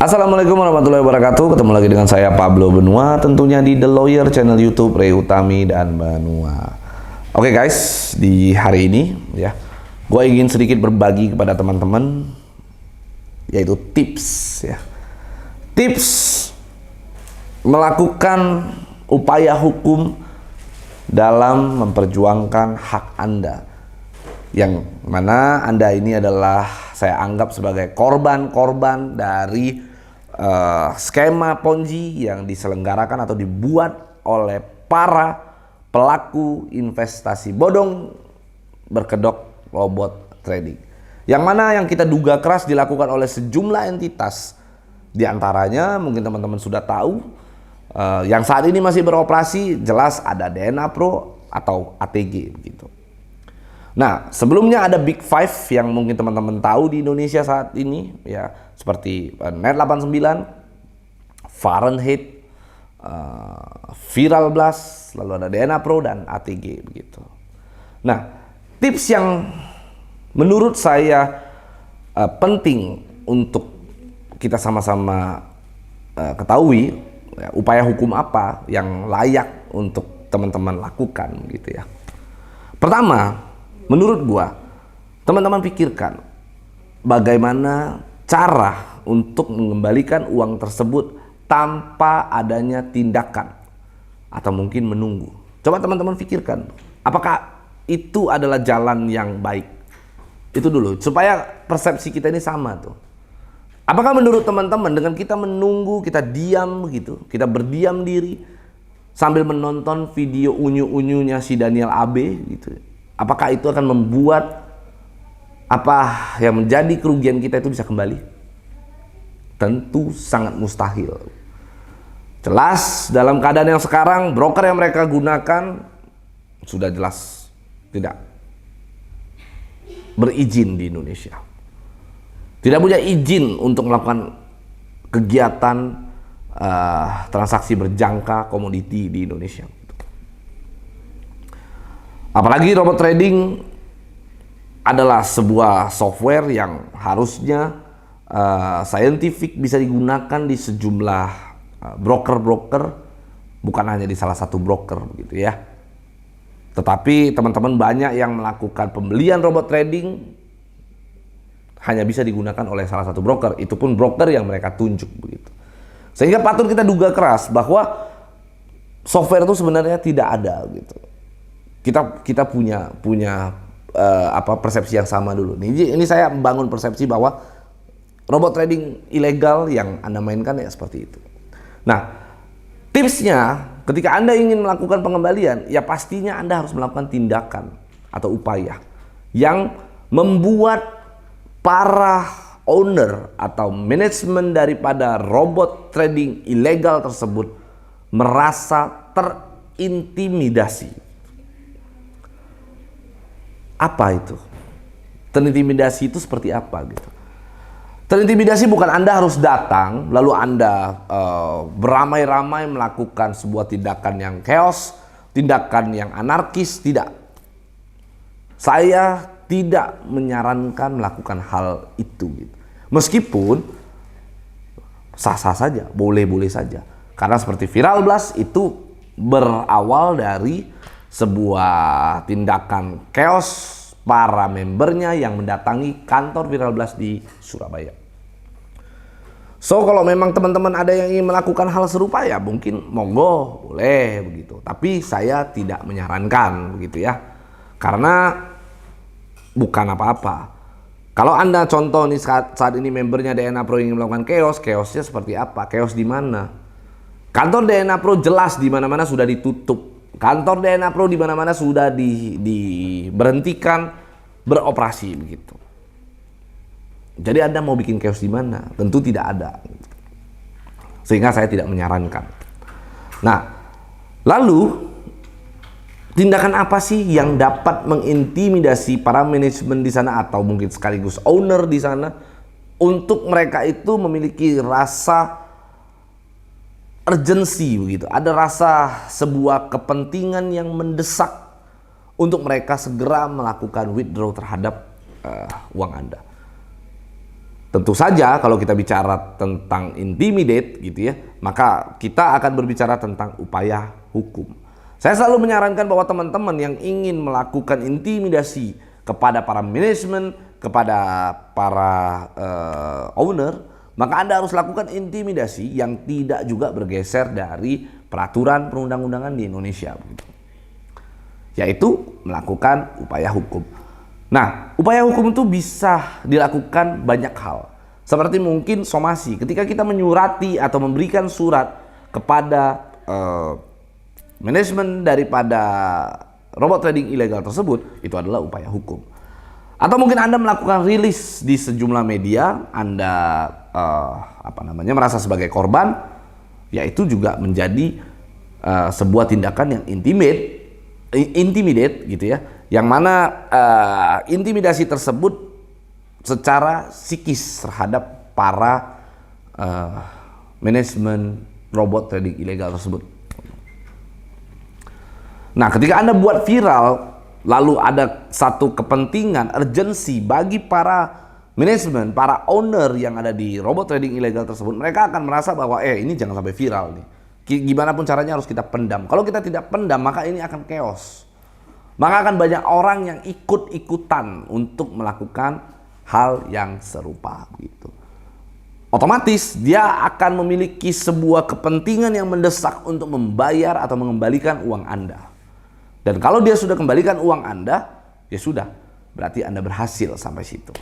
Assalamualaikum warahmatullahi wabarakatuh. Ketemu lagi dengan saya Pablo Benua, tentunya di The Lawyer channel YouTube Ray Utami dan Benua. Oke guys, di hari ini ya, gue ingin sedikit berbagi kepada teman-teman, yaitu tips ya. Tips melakukan upaya hukum dalam memperjuangkan hak Anda, yang mana Anda ini adalah saya anggap sebagai korban-korban dari skema Ponzi yang diselenggarakan atau dibuat oleh para pelaku investasi bodong berkedok robot trading. Yang mana yang kita duga keras dilakukan oleh sejumlah entitas. Di antaranya mungkin teman-teman sudah tahu, yang saat ini masih beroperasi jelas ada DNA Pro atau ATG begitu. Nah, sebelumnya ada Big Five yang mungkin teman-teman tahu di Indonesia saat ini ya, seperti Net89, Fahrenheit, Viral Blast, lalu ada DNA Pro dan ATG begitu. Nah, tips yang menurut saya penting untuk kita sama-sama ketahui ya, upaya hukum apa yang layak untuk teman-teman lakukan gitu ya. Pertama, menurut gua, teman-teman pikirkan bagaimana cara untuk mengembalikan uang tersebut tanpa adanya tindakan atau mungkin menunggu. Coba teman-teman pikirkan, apakah itu adalah jalan yang baik? Itu dulu, supaya persepsi kita ini sama tuh. Apakah menurut teman-teman dengan kita menunggu, kita diam begitu, kita berdiam diri sambil menonton video unyu-unyunya si Daniel AB gitu, apakah itu akan membuat apa yang menjadi kerugian kita itu bisa kembali? Tentu sangat mustahil. Jelas dalam keadaan yang sekarang, broker yang mereka gunakan sudah jelas tidak berizin di Indonesia. Tidak punya izin untuk melakukan kegiatan transaksi berjangka komoditi di Indonesia. Apalagi robot trading adalah sebuah software yang harusnya scientific, bisa digunakan di sejumlah broker-broker, bukan hanya di salah satu broker begitu ya. Tetapi teman-teman banyak yang melakukan pembelian robot trading hanya bisa digunakan oleh salah satu broker, itu pun broker yang mereka tunjuk begitu. Sehingga patut kita duga keras bahwa software itu sebenarnya tidak ada gitu. Kita punya persepsi yang sama dulu. Ini saya membangun persepsi bahwa robot trading ilegal yang Anda mainkan ya seperti itu. Nah, tipsnya ketika Anda ingin melakukan pengembalian, ya pastinya Anda harus melakukan tindakan atau upaya yang membuat para owner atau manajemen daripada robot trading ilegal tersebut merasa terintimidasi. Apa itu? Terintimidasi itu seperti apa gitu? Terintimidasi bukan Anda harus datang lalu Anda beramai-ramai melakukan sebuah tindakan yang chaos, tindakan yang anarkis, tidak. Saya tidak menyarankan melakukan hal itu gitu. Meskipun sah-sah saja, boleh-boleh saja. Karena seperti Viral Blast itu berawal dari sebuah tindakan chaos para membernya yang mendatangi kantor Viral Blast di Surabaya. So kalau memang teman-teman ada yang ingin melakukan hal serupa ya mungkin monggo, boleh begitu. Tapi saya tidak menyarankan begitu ya. Karena bukan apa-apa. Kalau Anda contoh nih saat ini membernya DNA Pro ingin melakukan chaosnya seperti apa? Chaos di mana? Kantor DNA Pro jelas di mana-mana sudah ditutup. Kantor DNA Pro di mana-mana sudah diberhentikan beroperasi begitu. Jadi Anda mau bikin chaos di mana? Tentu tidak ada. Sehingga saya tidak menyarankan. Nah, lalu tindakan apa sih yang dapat mengintimidasi para manajemen di sana atau mungkin sekaligus owner di sana untuk mereka itu memiliki rasa urgensi begitu, ada rasa sebuah kepentingan yang mendesak untuk mereka segera melakukan withdraw terhadap uang Anda. Tentu saja kalau kita bicara tentang intimidate gitu ya, maka kita akan berbicara tentang upaya hukum. Saya selalu menyarankan bahwa teman-teman yang ingin melakukan intimidasi kepada para manajemen, kepada para owner, maka Anda harus lakukan intimidasi yang tidak juga bergeser dari peraturan perundang-undangan di Indonesia, yaitu melakukan upaya hukum. Nah, upaya hukum itu bisa dilakukan banyak hal. Seperti mungkin somasi, ketika kita menyurati atau memberikan surat kepada manajemen daripada robot trading ilegal tersebut, itu adalah upaya hukum. Atau mungkin Anda melakukan rilis di sejumlah media, Anda merasa sebagai korban, yaitu juga menjadi sebuah tindakan yang intimidate gitu ya, yang mana intimidasi tersebut secara psikis terhadap para manajemen robot trading ilegal tersebut. Nah, ketika Anda buat viral, lalu ada satu kepentingan, urgensi bagi para manajemen, para owner yang ada di robot trading ilegal tersebut, mereka akan merasa bahwa ini jangan sampai viral nih. Gimana pun caranya harus kita pendam. Kalau kita tidak pendam, maka ini akan chaos. Maka akan banyak orang yang ikut-ikutan untuk melakukan hal yang serupa gitu. Otomatis dia akan memiliki sebuah kepentingan yang mendesak untuk membayar atau mengembalikan uang Anda. Dan kalau dia sudah kembalikan uang Anda, ya sudah, berarti Anda berhasil sampai situ.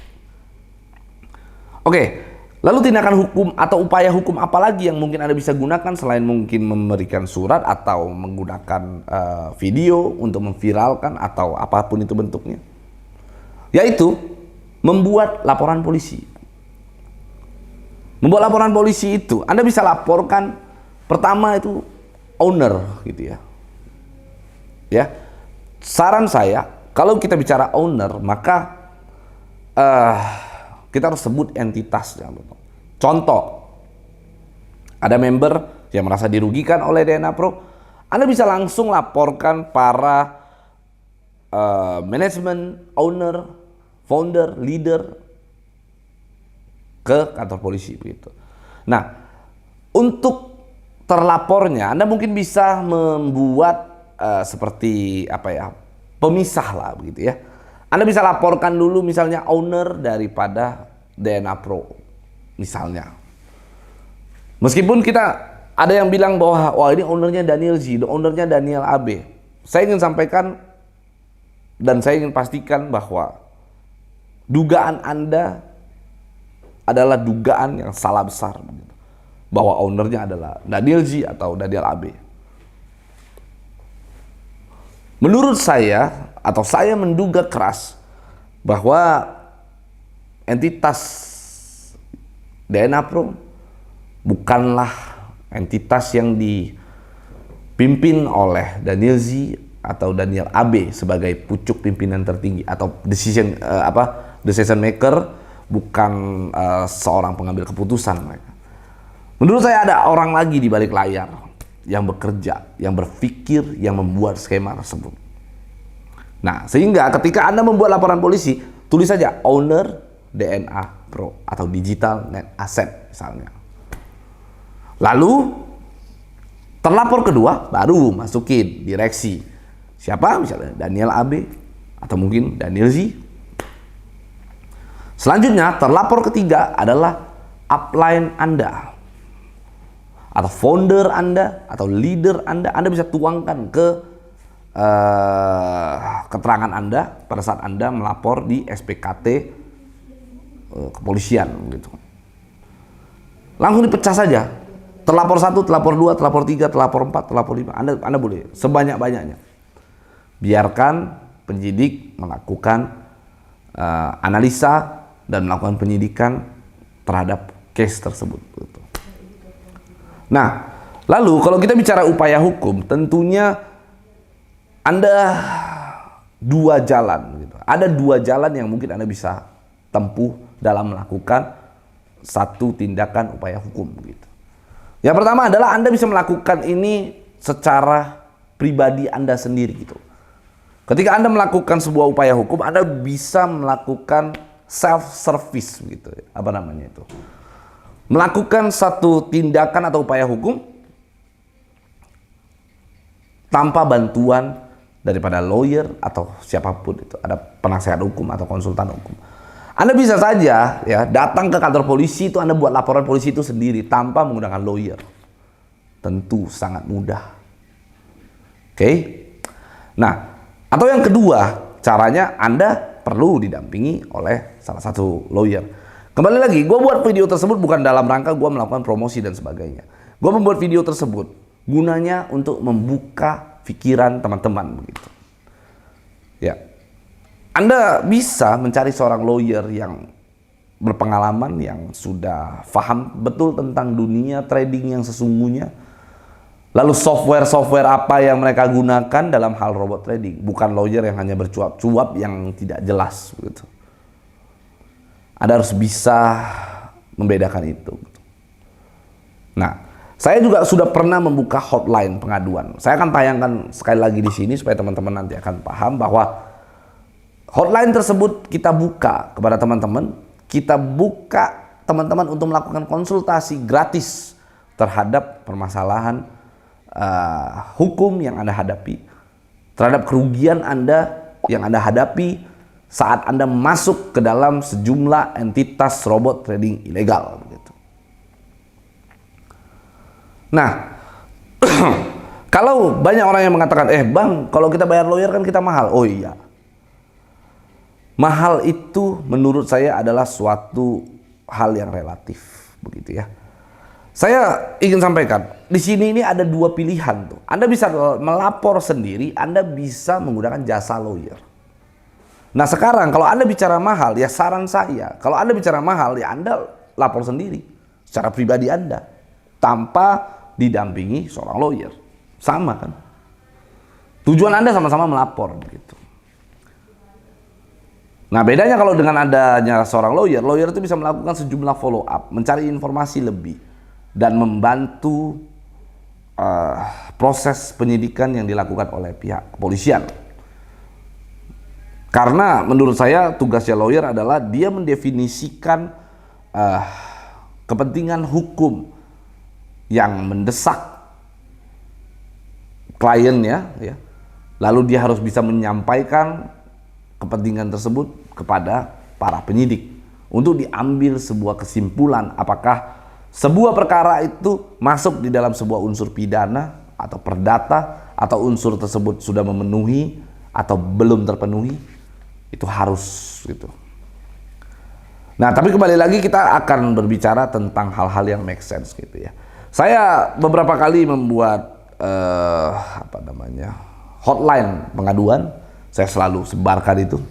Oke, lalu tindakan hukum atau upaya hukum apa lagi yang mungkin Anda bisa gunakan selain mungkin memberikan surat atau menggunakan video untuk memviralkan atau apapun itu bentuknya? Yaitu membuat laporan polisi. Membuat laporan polisi itu Anda bisa laporkan pertama itu owner gitu ya. Ya, saran saya kalau kita bicara owner, maka kita harus sebut entitasnya. Contoh, ada member yang merasa dirugikan oleh DNA Pro, Anda bisa langsung laporkan para manajemen, owner, founder, leader ke kantor polisi begitu. Nah, untuk terlapornya Anda mungkin bisa membuat seperti pemisah lah begitu ya. Anda bisa laporkan dulu misalnya owner daripada DNA Pro misalnya. Meskipun kita ada yang bilang bahwa wah ini ownernya Daniel Z, ownernya Daniel AB. Saya ingin sampaikan dan saya ingin pastikan bahwa dugaan Anda adalah dugaan yang salah besar begitu. Bahwa ownernya adalah Daniel Z atau Daniel AB. Menurut saya, atau saya menduga keras bahwa entitas DNA Pro bukanlah entitas yang dipimpin oleh Daniel Z atau Daniel AB sebagai pucuk pimpinan tertinggi atau decision maker, bukan seorang pengambil keputusan mereka. Menurut saya ada orang lagi di balik layar yang bekerja, yang berpikir, yang membuat skema tersebut. Nah, sehingga ketika Anda membuat laporan polisi, tulis saja owner DNA Pro atau Digital Net Asset misalnya. Lalu terlapor kedua baru masukin direksi. Siapa? Misalnya Daniel AB atau mungkin Daniel Z. Selanjutnya terlapor ketiga adalah upline Anda atau founder Anda atau leader Anda. Anda bisa tuangkan ke keterangan Anda pada saat Anda melapor di SPKT kepolisian gitu. Langsung dipecah saja. Terlapor 1, terlapor 2, terlapor 3, terlapor 4, terlapor 5. Anda boleh sebanyak-banyaknya. Biarkan penyidik melakukan analisa dan melakukan penyidikan terhadap case tersebut. Nah, lalu kalau kita bicara upaya hukum, tentunya Anda dua jalan gitu. Ada dua jalan yang mungkin Anda bisa tempuh dalam melakukan satu tindakan upaya hukum gitu. Yang pertama adalah Anda bisa melakukan ini secara pribadi Anda sendiri gitu. Ketika Anda melakukan sebuah upaya hukum, Anda bisa melakukan self service gitu, apa namanya itu, melakukan satu tindakan atau upaya hukum tanpa bantuan daripada lawyer atau siapapun itu, ada penasehat hukum atau konsultan hukum. Anda bisa saja ya datang ke kantor polisi itu, Anda buat laporan polisi itu sendiri tanpa menggunakan lawyer. Tentu sangat mudah. Oke. Nah, atau yang kedua, caranya Anda perlu didampingi oleh salah satu lawyer. Kembali lagi, gue buat video tersebut bukan dalam rangka gue melakukan promosi dan sebagainya. Gue membuat video tersebut gunanya untuk membuka pikiran teman-teman begitu. Ya, Anda bisa mencari seorang lawyer yang berpengalaman, yang sudah paham betul tentang dunia trading yang sesungguhnya. Lalu software apa yang mereka gunakan dalam hal robot trading, bukan lawyer yang hanya bercuap-cuap yang tidak jelas begitu. Anda harus bisa membedakan itu. Nah, saya juga sudah pernah membuka hotline pengaduan. Saya akan tayangkan sekali lagi di sini supaya teman-teman nanti akan paham bahwa hotline tersebut kita buka kepada teman-teman. Kita buka teman-teman untuk melakukan konsultasi gratis terhadap permasalahan hukum yang Anda hadapi, terhadap kerugian Anda yang Anda hadapi saat Anda masuk ke dalam sejumlah entitas robot trading ilegal begitu. Nah, kalau banyak orang yang mengatakan, bang, kalau kita bayar lawyer kan kita mahal. Oh iya, mahal itu menurut saya adalah suatu hal yang relatif begitu ya. Saya ingin sampaikan, di sini ini ada dua pilihan tuh. Anda bisa melapor sendiri, Anda bisa menggunakan jasa lawyer. Nah sekarang kalau Anda bicara mahal, ya saran saya, kalau Anda bicara mahal, ya Anda lapor sendiri secara pribadi Anda tanpa didampingi seorang lawyer. Sama kan? Tujuan Anda sama-sama melapor begitu. Nah bedanya kalau dengan adanya seorang lawyer itu bisa melakukan sejumlah follow up, mencari informasi lebih, dan membantu proses penyidikan yang dilakukan oleh pihak kepolisian. Karena menurut saya tugasnya lawyer adalah dia mendefinisikan kepentingan hukum yang mendesak kliennya, ya. Lalu dia harus bisa menyampaikan kepentingan tersebut kepada para penyidik untuk diambil sebuah kesimpulan apakah sebuah perkara itu masuk di dalam sebuah unsur pidana atau perdata, atau unsur tersebut sudah memenuhi atau belum terpenuhi. Itu harus gitu. Nah, tapi kembali lagi kita akan berbicara tentang hal-hal yang make sense gitu ya. Saya beberapa kali membuat hotline pengaduan. Saya selalu sebarkan itu.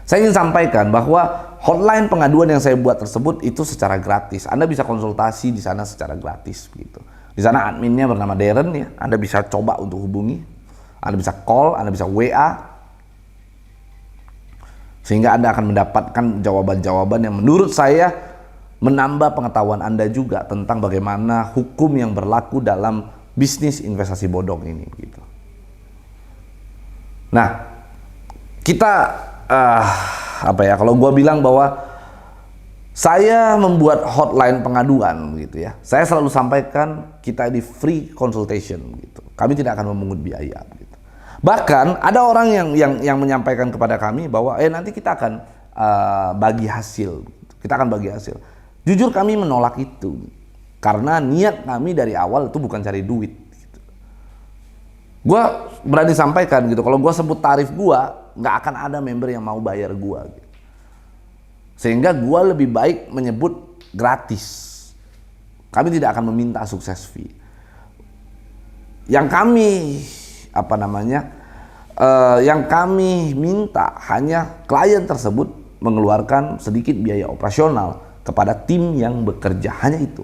Saya ingin sampaikan bahwa hotline pengaduan yang saya buat tersebut itu secara gratis. Anda bisa konsultasi di sana secara gratis gitu. Di sana adminnya bernama Darren ya. Anda bisa coba untuk hubungi. Anda bisa call, Anda bisa WA. Sehingga Anda akan mendapatkan jawaban-jawaban yang menurut saya menambah pengetahuan Anda juga tentang bagaimana hukum yang berlaku dalam bisnis investasi bodong ini gitu. Nah, kita kalau gue bilang bahwa saya membuat hotline pengaduan gitu ya, saya selalu sampaikan kita di free consultation gitu. Kami tidak akan memungut biaya gitu. Bahkan ada orang yang menyampaikan kepada kami bahwa nanti kita akan bagi hasil, kita akan bagi hasil. Jujur kami menolak itu karena niat kami dari awal itu bukan cari duit. Gitu. Gue berani sampaikan gitu, kalau gue sebut tarif gue, nggak akan ada member yang mau bayar gue. Gitu. Sehingga gue lebih baik menyebut gratis. Kami tidak akan meminta sukses fee. Yang kami yang kami minta hanya klien tersebut mengeluarkan sedikit biaya operasional kepada tim yang bekerja, hanya itu.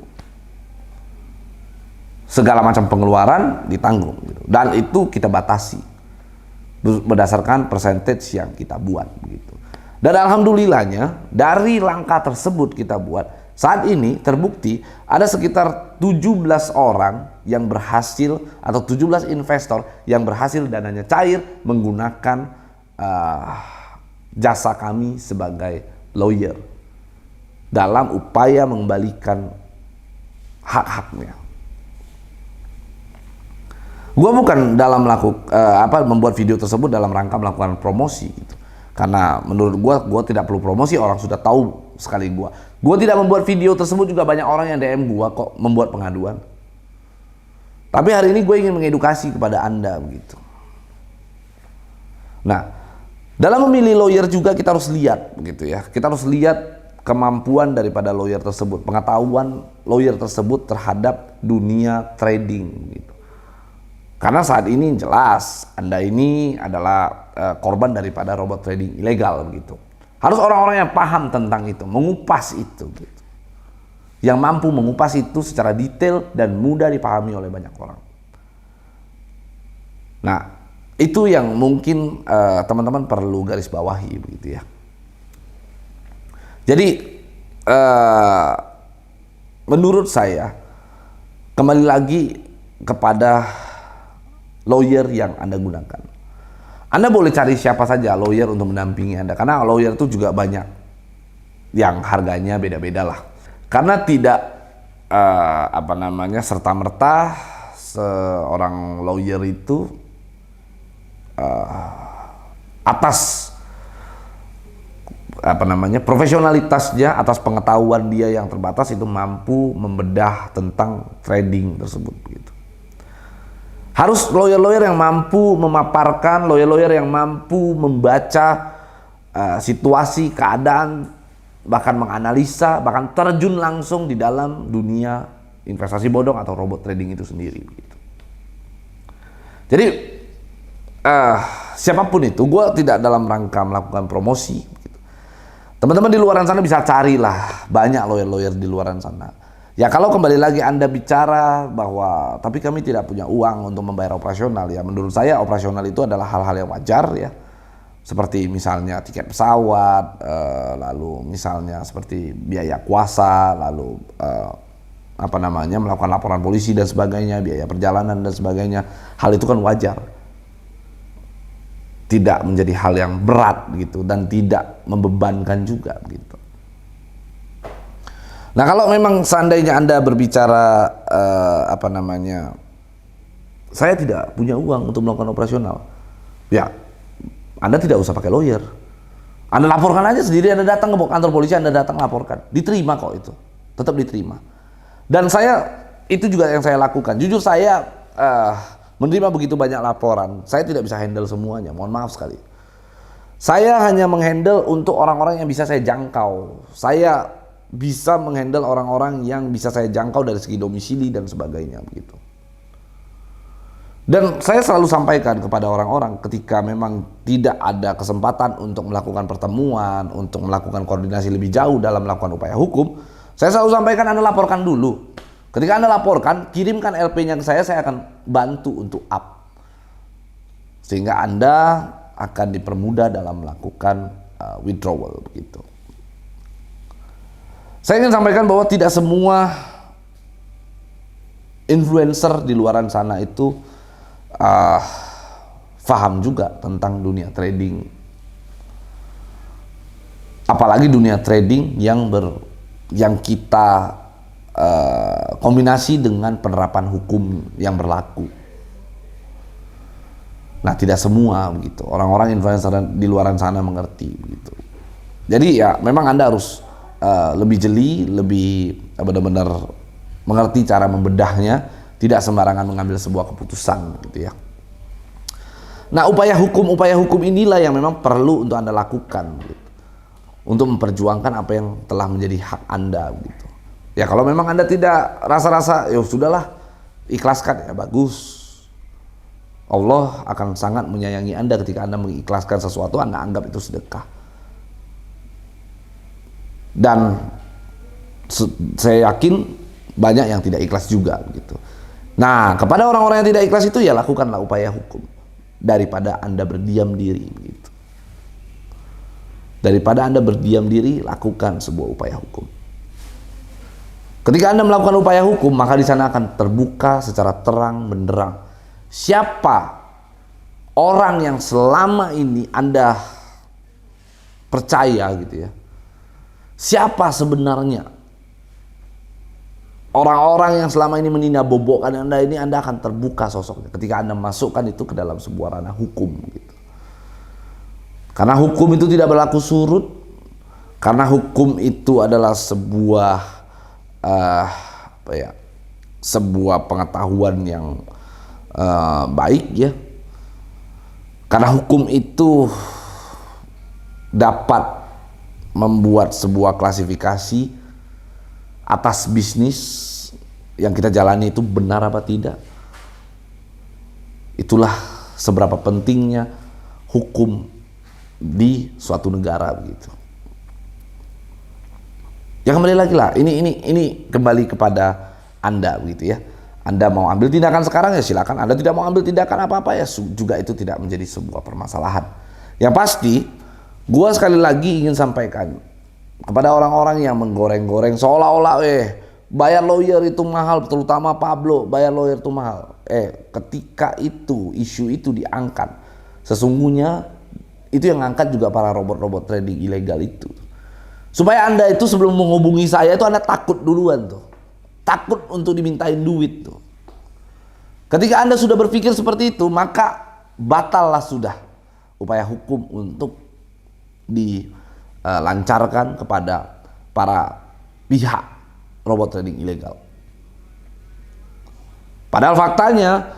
Segala macam pengeluaran ditanggung gitu. Dan itu kita batasi berdasarkan percentage yang kita buat begitu. Dan alhamdulillahnya dari langkah tersebut kita buat, saat ini terbukti ada sekitar 17 orang yang berhasil, atau 17 investor yang berhasil dananya cair menggunakan jasa kami sebagai lawyer dalam upaya mengembalikan hak-haknya. Gue bukan dalam membuat video tersebut dalam rangka melakukan promosi gitu. Karena menurut gue tidak perlu promosi, orang sudah tahu sekali gue. Gue tidak membuat video tersebut juga banyak orang yang DM gue kok membuat pengaduan. Tapi hari ini gue ingin mengedukasi kepada Anda begitu. Nah, dalam memilih lawyer juga kita harus lihat begitu ya. Kita harus lihat kemampuan daripada lawyer tersebut, pengetahuan lawyer tersebut terhadap dunia trading gitu. Karena saat ini jelas Anda ini adalah korban daripada robot trading ilegal begitu. Harus orang-orang yang paham tentang itu, mengupas itu gitu. Yang mampu mengupas itu secara detail dan mudah dipahami oleh banyak orang. Nah, itu yang mungkin teman-teman perlu garis bawahi begitu ya. Jadi menurut saya kembali lagi kepada lawyer yang Anda gunakan. Anda boleh cari siapa saja lawyer untuk mendampingi Anda, karena lawyer itu juga banyak yang harganya beda-beda lah. Karena tidak serta-merta seorang lawyer itu atas profesionalitasnya, atas pengetahuan dia yang terbatas itu mampu membedah tentang trading tersebut gitu. Harus lawyer-lawyer yang mampu memaparkan, lawyer-lawyer yang mampu membaca situasi, keadaan, bahkan menganalisa, bahkan terjun langsung di dalam dunia investasi bodong atau robot trading itu sendiri gitu. Jadi siapapun itu, gue tidak dalam rangka melakukan promosi gitu. Teman-teman di luar sana bisa carilah banyak lawyer-lawyer di luar sana. Ya kalau kembali lagi Anda bicara bahwa tapi kami tidak punya uang untuk membayar operasional, ya menurut saya operasional itu adalah hal-hal yang wajar ya. Seperti misalnya tiket pesawat, lalu misalnya seperti biaya kuasa, lalu melakukan laporan polisi dan sebagainya, biaya perjalanan dan sebagainya. Hal itu kan wajar. Tidak menjadi hal yang berat gitu dan tidak membebankan juga gitu. Nah, kalau memang seandainya Anda berbicara saya tidak punya uang untuk melakukan operasional, ya Anda tidak usah pakai lawyer. Anda laporkan aja sendiri, Anda datang ke kantor polisi, Anda datang laporkan, diterima kok itu, tetap diterima. Dan itu juga yang saya lakukan. Jujur saya menerima begitu banyak laporan, saya tidak bisa handle semuanya, mohon maaf sekali. Saya hanya menghandle untuk orang-orang yang bisa saya jangkau. Saya bisa menghandle orang-orang yang bisa saya jangkau dari segi domisili dan sebagainya begitu. Dan saya selalu sampaikan kepada orang-orang ketika memang tidak ada kesempatan untuk melakukan pertemuan, untuk melakukan koordinasi lebih jauh dalam melakukan upaya hukum, saya selalu sampaikan Anda laporkan dulu. Ketika Anda laporkan, kirimkan LP-nya ke saya akan bantu untuk up. Sehingga Anda akan dipermudah dalam melakukan withdrawal begitu. Saya ingin sampaikan bahwa tidak semua influencer di luaran sana itu paham juga tentang dunia trading. Apalagi dunia trading yang kita kombinasi dengan penerapan hukum yang berlaku. Nah, tidak semua begitu. Orang-orang influencer di luaran sana mengerti begitu. Jadi ya memang Anda harus lebih jeli, lebih benar-benar mengerti cara membedahnya, tidak sembarangan mengambil sebuah keputusan gitu ya. Nah, upaya hukum inilah yang memang perlu untuk Anda lakukan gitu, untuk memperjuangkan apa yang telah menjadi hak Anda gitu. Ya kalau memang Anda tidak rasa-rasa ya sudahlah, ikhlaskan ya bagus. Allah akan sangat menyayangi Anda ketika Anda mengikhlaskan sesuatu, Anda anggap itu sedekah. Dan saya yakin banyak yang tidak ikhlas juga gitu. Nah, kepada orang-orang yang tidak ikhlas itu ya lakukanlah upaya hukum daripada Anda berdiam diri gitu. Daripada Anda berdiam diri, lakukan sebuah upaya hukum. Ketika Anda melakukan upaya hukum, maka di sana akan terbuka secara terang benderang siapa orang yang selama ini Anda percaya gitu ya, siapa sebenarnya orang-orang yang selama ini menindabobokkan Anda ini, Anda akan terbuka sosoknya ketika Anda masukkan itu ke dalam sebuah ranah hukum gitu. Karena hukum itu tidak berlaku surut, karena hukum itu adalah sebuah sebuah pengetahuan yang baik ya. Karena hukum itu dapat membuat sebuah klasifikasi atas bisnis yang kita jalani itu benar apa tidak. Itulah seberapa pentingnya hukum di suatu negara begitu. Ya kembali lagi lah, ini kembali kepada Anda begitu ya. Anda mau ambil tindakan sekarang ya silakan. Anda tidak mau ambil tindakan apa-apa ya juga itu tidak menjadi sebuah permasalahan. Yang pasti, gua sekali lagi ingin sampaikan kepada orang-orang yang menggoreng-goreng seolah-olah bayar lawyer itu mahal, terutama Pablo, bayar lawyer itu mahal. Ketika itu isu itu diangkat, sesungguhnya itu yang angkat juga para robot-robot trading ilegal itu. Supaya Anda itu sebelum menghubungi saya itu Anda takut duluan tuh. Takut untuk dimintain duit tuh. Ketika Anda sudah berpikir seperti itu, maka batallah sudah upaya hukum untuk dilancarkan kepada para pihak robot trading ilegal. Padahal faktanya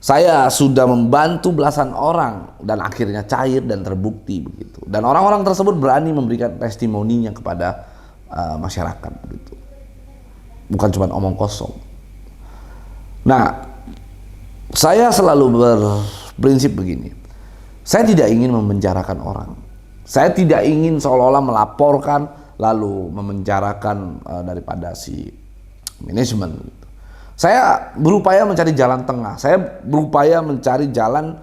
saya sudah membantu belasan orang dan akhirnya cair dan terbukti begitu. Dan orang-orang tersebut berani memberikan testimoninya kepada masyarakat begitu. Bukan cuma omong kosong. Nah, saya selalu berprinsip begini. Saya tidak ingin memenjarakan orang. Saya tidak ingin seolah-olah melaporkan lalu memenjarakan daripada si manajemen. Saya berupaya mencari jalan tengah. Saya berupaya mencari jalan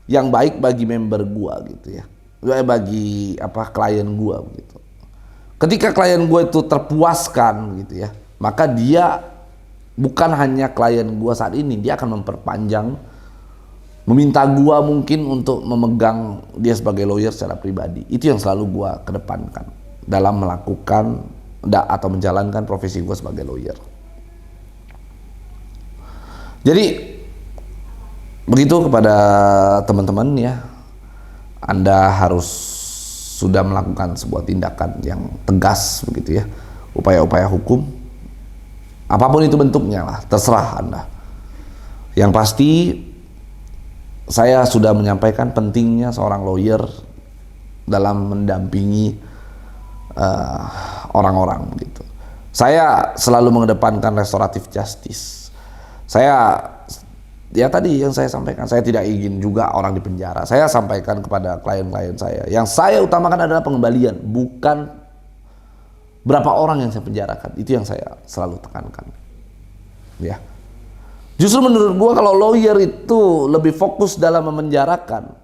yang baik bagi member gua gitu ya. Bagi klien gua gitu. Ketika klien gua itu terpuaskan gitu ya, maka dia bukan hanya klien gua saat ini, dia akan memperpanjang, meminta gua mungkin untuk memegang dia sebagai lawyer secara pribadi. Itu yang selalu gua kedepankan dalam melakukan atau menjalankan profesi gua sebagai lawyer. Jadi begitu kepada teman-teman ya, Anda harus sudah melakukan sebuah tindakan yang tegas begitu ya, upaya-upaya hukum. Apapun itu bentuknya lah, terserah Anda. Yang pasti saya sudah menyampaikan pentingnya seorang lawyer dalam mendampingi orang-orang gitu. Saya selalu mengedepankan restoratif justice. Saya ya tadi yang saya sampaikan, saya tidak ingin juga orang di penjara. Saya sampaikan kepada klien-klien saya, yang saya utamakan adalah pengembalian, bukan berapa orang yang saya penjarakan. Itu yang saya selalu tekankan. Ya. Justru menurut gua kalau lawyer itu lebih fokus dalam memenjarakan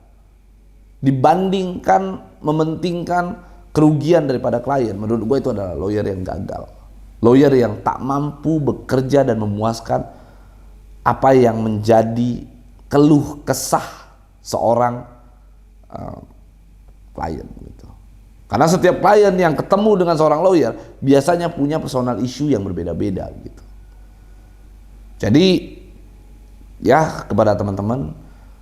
dibandingkan mementingkan kerugian daripada klien. Menurut gua itu adalah lawyer yang gagal. Lawyer yang tak mampu bekerja dan memuaskan apa yang menjadi keluh kesah seorang klien gitu. Karena setiap klien yang ketemu dengan seorang lawyer biasanya punya personal issue yang berbeda-beda gitu. Jadi ya kepada teman-teman,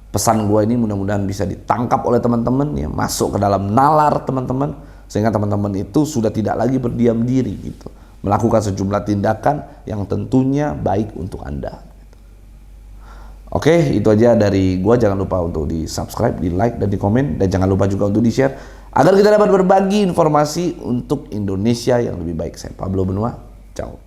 pesan gue ini mudah-mudahan bisa ditangkap oleh teman-teman ya, masuk ke dalam nalar teman-teman, sehingga teman-teman itu sudah tidak lagi berdiam diri gitu, melakukan sejumlah tindakan yang tentunya baik untuk Anda. Oke, itu aja dari gua. Jangan lupa untuk di subscribe, di like, dan di komen. Dan jangan lupa juga untuk di share agar kita dapat berbagi informasi untuk Indonesia yang lebih baik. Saya Pablo Benua, ciao.